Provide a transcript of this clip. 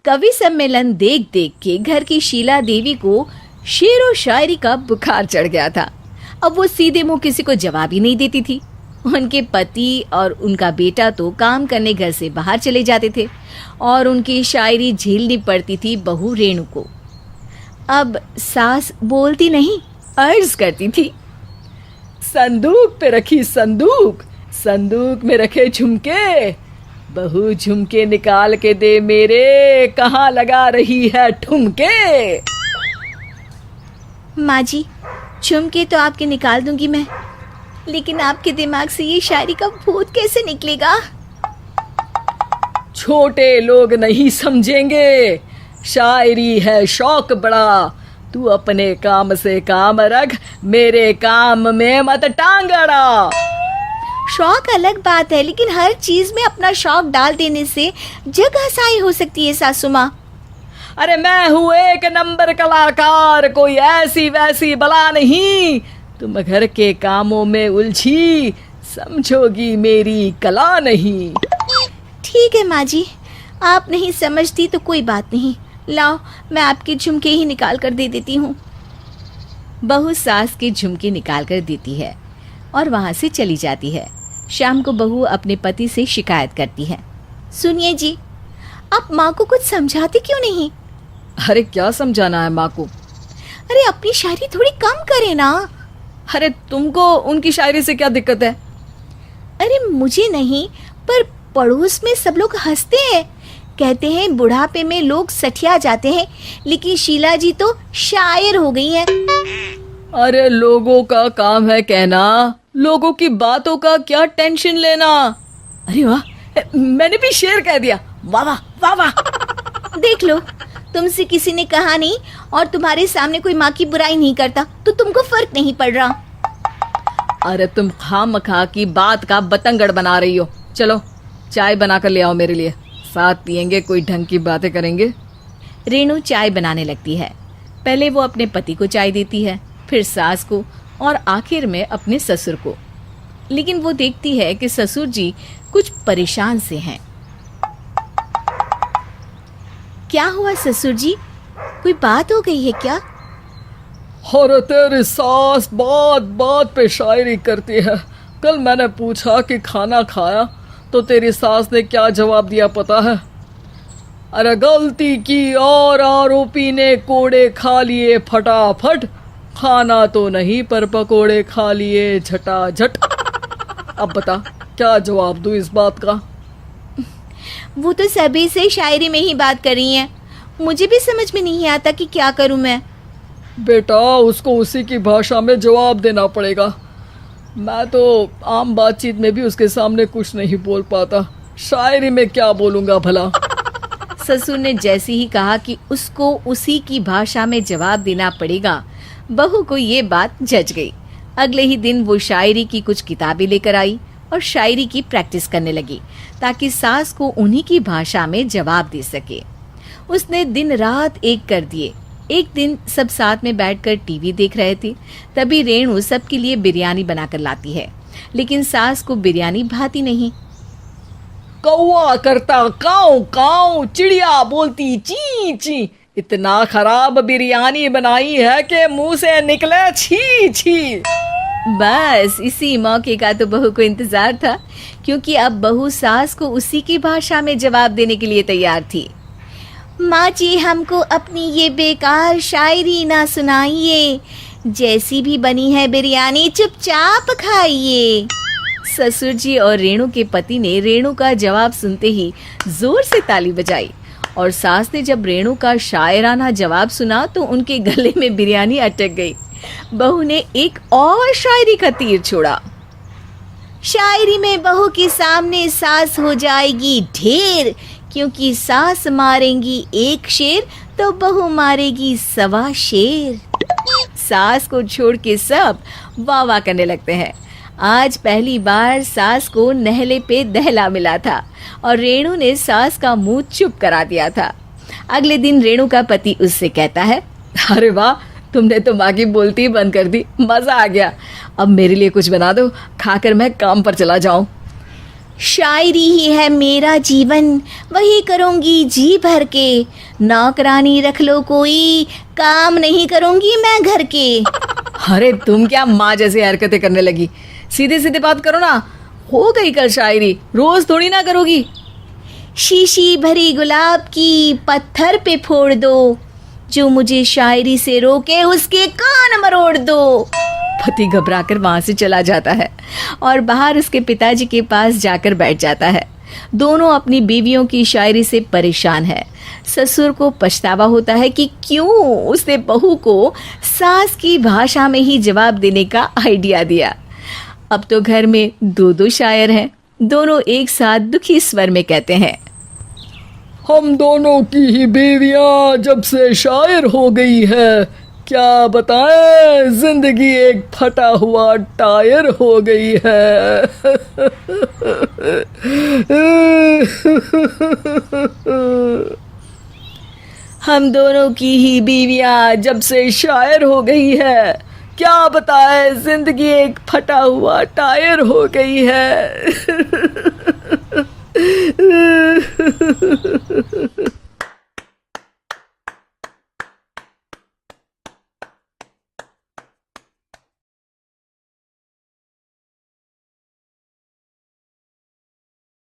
कवि सम्मेलन देख देख के घर की शीला देवी को शेर व शायरी का बुखार चढ़ गया था। अब वो सीधे मुंह किसी को जवाब ही नहीं देती थी। उनके पति और उनका बेटा तो काम करने घर से बाहर चले जाते थे और उनकी शायरी झेलनी पड़ती थी बहू रेणु को। अब सास बोलती नहीं, अर्ज करती थी, संदूक पे रखी संदूक, संदूक में रखे झुमके, बहू झुमके निकाल के दे मेरे, कहाँ लगा रही है ठुमके। माँ जी, झुमके तो आपके निकाल दूंगी मैं, लेकिन आपके दिमाग से ये शायरी का भूत कैसे निकलेगा? छोटे लोग नहीं समझेंगे, शायरी है शौक बड़ा, तू अपने काम से काम रख, मेरे काम में मत टांग अड़ा। शौक अलग बात है, लेकिन हर चीज में अपना शौक डाल देने से जग हंसाई हो सकती है सासू माँ। अरे मैं हूँ एक नंबर कलाकार, कोई ऐसी वैसी बला नहीं, तुम घर के कामों में उलझी, समझोगी मेरी कला नहीं। ठीक है माँ जी, आप नहीं समझती तो कोई बात नहीं, लाओ मैं आपके झुमके ही निकाल कर दे देती हूँ। बहू सास के झुमके निकाल कर देती है और वहाँ से चली जाती है। शाम को बहू अपने पति से शिकायत करती है, सुनिए जी, आप माँ को कुछ समझाते क्यों नहीं? अरे क्या समझाना है माँ को? अरे अपनी शायरी थोड़ी कम करे ना। अरे तुमको उनकी शायरी से क्या दिक्कत है? अरे मुझे नहीं, पर पड़ोस में सब लोग हंसते हैं, कहते हैं बुढ़ापे में लोग सठिया जाते हैं, लेकिन शीला जी तो शायर हो गई हैं। अरे लोगों का काम है कहना, लोगों की बातों का क्या टेंशन लेना। अरे वाह, मैंने भी शेर कह दिया, वाह वाह वाह वाह। देख लो, तुमसे किसी ने कहा नहीं और तुम्हारे सामने कोई माँ की बुराई नहीं करता तो तुमको फर्क नहीं पड़ रहा। अरे तुम खामखा की बात का बतंगड़ बना रही हो। चलो चाय बना कर ले आओ मेरे लिए, साथ पियेंगे, कोई ढंग की बातें करेंगे। रेणु चाय बनाने लगती है। पहले वो अपने पति को चाय देती है, फिर सास को और आखिर में अपने ससुर को। लेकिन वो देखती है कि ससुर जी कुछ परेशान से हैं। क्या हुआ ससुर जी, कोई बात हो गई है क्या? अरे तेरी सास बात बात पे शायरी करती है। कल मैंने पूछा कि खाना खाया तो तेरी सास ने क्या जवाब दिया पता है? अरे गलती की और आरोपी ने कोड़े खा लिए फटाफट, खाना तो नहीं पर पकोड़े खा लिए झटाझट। अब बता क्या जवाब दूं इस बात का? वो तो सभी से शायरी में ही बात कर रही हैं, मुझे भी समझ में नहीं आता कि क्या करूं मैं। बेटा उसको उसी की भाषा में जवाब देना पड़ेगा। मैं तो आम बातचीत में भी उसके सामने कुछ नहीं बोल पाता, शायरी में क्या बोलूंगा भला। ससुर ने जैसे ही कहा कि उसको उसी की भाषा में जवाब देना पड़ेगा, बहू को ये बात जच गई। अगले ही दिन वो शायरी की कुछ किताबें लेकर आई और शायरी की प्रैक्टिस करने लगी ताकि सास को उन्हीं की भाषा में जवाब दे सके। उसने दिन रात एक कर दिए। एक दिन सब साथ में बैठकर टीवी देख रहे थे, तभी रेणु सबके लिए बिरयानी बनाकर लाती है, लेकिन सास को बिरयानी भाती नहीं। कौवा करता काऊ काऊ, चिड़िया बोलती ची ची, इतना खराब बिरयानी बनाई है कि मुंह से निकले छी छी। बस इसी मौके का तो बहू को इंतजार था, क्योंकि अब बहू सास को उसी की भाषा में जवाब देने के लिए तैयार थी। माँ जी, हमको अपनी ये बेकार शायरी ना सुनाइए, जैसी भी बनी है बिरयानी चुपचाप खाइए। ससुर जी और रेणु के पति ने रेणु का जवाब सुनते ही जोर से ताली बजाई और सास ने जब रेणु का शायराना जवाब सुना तो उनके गले में बिरयानी अटक गई। बहू ने एक और शायरी का तीर छोड़ा। शायरी में बहू के सामने सास हो जाएगी ढेर, क्योंकि सास मारेंगी एक शेर तो बहू मारेगी 1.25 शेर। सास को छोड़ के सब वाह वाह करने लगते हैं। आज पहली बार सास को नहले पे दहला मिला था और रेणु ने सास का मुंह चुप करा दिया था। अगले दिन रेणु का पति उससे कहता है, अरे वाह, तुमने तो माँ की बोलती बंद कर दी, मजा आ गया। अब मेरे लिए कुछ बना दो, खाकर मैं काम पर चला जाऊं। शायरी ही है मेरा जीवन, वही करूँगी जी भर के। नौकरानी रख लो कोई, काम नहीं करूँगी मैं घर के। अरे तुम क्या माँ जैसी हरकतें करने लगी, सीधे सीधे बात करो ना। हो गई कल शायरी, रोज थोड़ी ना करोगी। शीशी भरी गुलाब की पत्थर पे फोड़ दो, जो मुझे शायरी से रोके उसके कान मरोड़ दो। पति घबराकर वहां से चला जाता है और बाहर उसके पिताजी के पास जाकर बैठ जाता है। दोनों अपनी बीवियों की शायरी से परेशान है। ससुर को पछतावा होता है कि क्यों उसने बहू को सास की भाषा में ही जवाब देने का आइडिया दिया। अब तो घर में दो दो शायर हैं। दोनों एक साथ दुखी स्वर में कहते हैं, हम दोनों की ही बीवियां जब से शायर हो गई है, क्या बताएं, जिंदगी एक फटा हुआ टायर हो गई है। हम दोनों की ही बीवियां जब से शायर हो गई है, क्या बताएं, जिंदगी एक फटा हुआ टायर हो गई है।